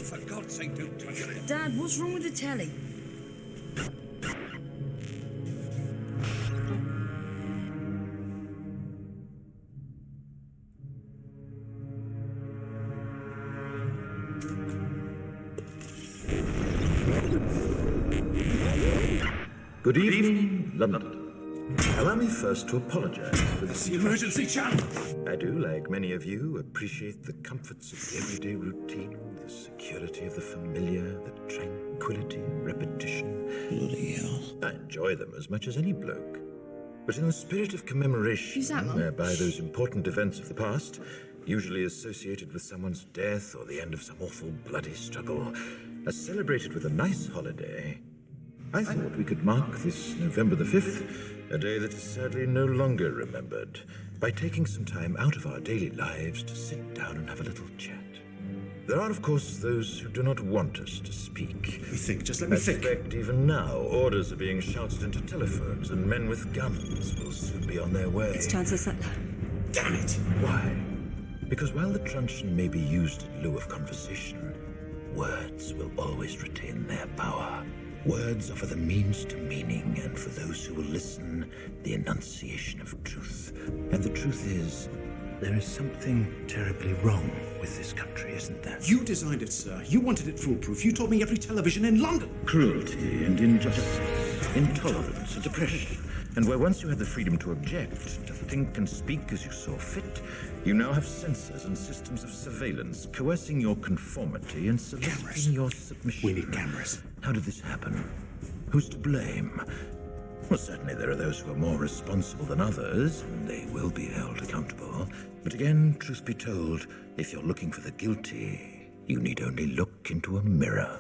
for God's sake, don't touch it. Dad, what's wrong with the telly? Good evening, London. Allow me first to apologize for That's the emergency channel. I do, like many of you, appreciate the comforts of the everyday routine, the security of the familiar, the tranquility of repetition. Bloody hell. I enjoy them as much as any bloke. But in the spirit of commemoration, Who's that, Mum? whereby those important events of the past, usually associated with someone's death or the end of some awful bloody struggle, are celebrated with a nice holiday, I thought we could mark this November the 5th, a day that is sadly no longer remembered, by taking some time out of our daily lives to sit down and have a little chat. There are, of course, those who do not want us to speak. Let me think, just let me I think. suspect even now, orders are being shouted into telephones, and men with guns will soon be on their way. It's Chancellor Sutler. Damn it. Why? Because while the truncheon may be used in lieu of conversation, words will always retain their power. Words offer the means to meaning, and for those who will listen, the enunciation of truth. And the truth is, there is something terribly wrong with this country, isn't there? You designed it, sir. You wanted it foolproof. You told me every television in London. Cruelty and injustice, intolerance and oppression. And where once you had the freedom to object, to think and speak as you saw fit, you now have censors and systems of surveillance coercing your conformity and soliciting Cameras. your submission. We need cameras. How did this happen? Who's to blame? Well, certainly there are those who are more responsible than others, and they will be held accountable. But again, truth be told, if you're looking for the guilty, you need only look into a mirror.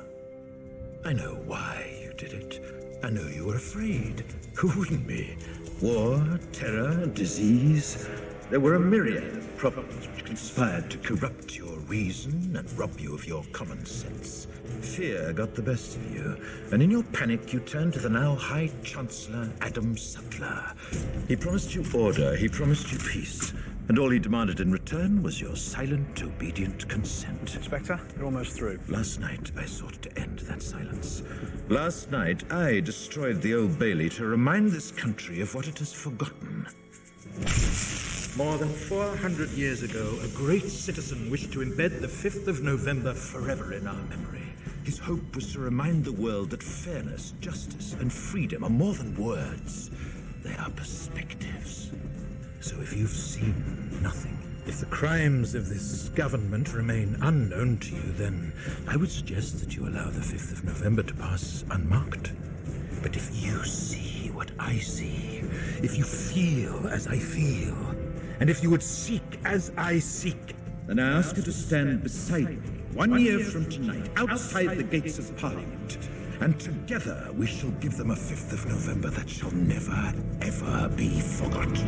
I know why you did it. I know you were afraid. Who wouldn't be? War, terror, disease. There were a myriad of problems which conspired to corrupt your reason and rob you of your common sense. Fear got the best of you, and in your panic you turned to the now High Chancellor Adam Sutler. He promised you order, he promised you peace, and all he demanded in return was your silent, obedient consent. Inspector, you're almost through. Last night, I sought to end that silence. Last night, I destroyed the Old Bailey to remind this country of what it has forgotten. More than 400 years ago, a great citizen wished to embed the 5th of November forever in our memory. His hope was to remind the world that fairness, justice, and freedom are more than words. They are perspectives. So if you've seen nothing, if the crimes of this government remain unknown to you, then I would suggest that you allow the 5th of November to pass unmarked. But if you see what I see, if you feel as I feel, and if you would seek as I seek, then I ask you to stand beside me 1 year from tonight, outside the gates of Parliament. And together we shall give them a 5th of November that shall never, ever be forgotten.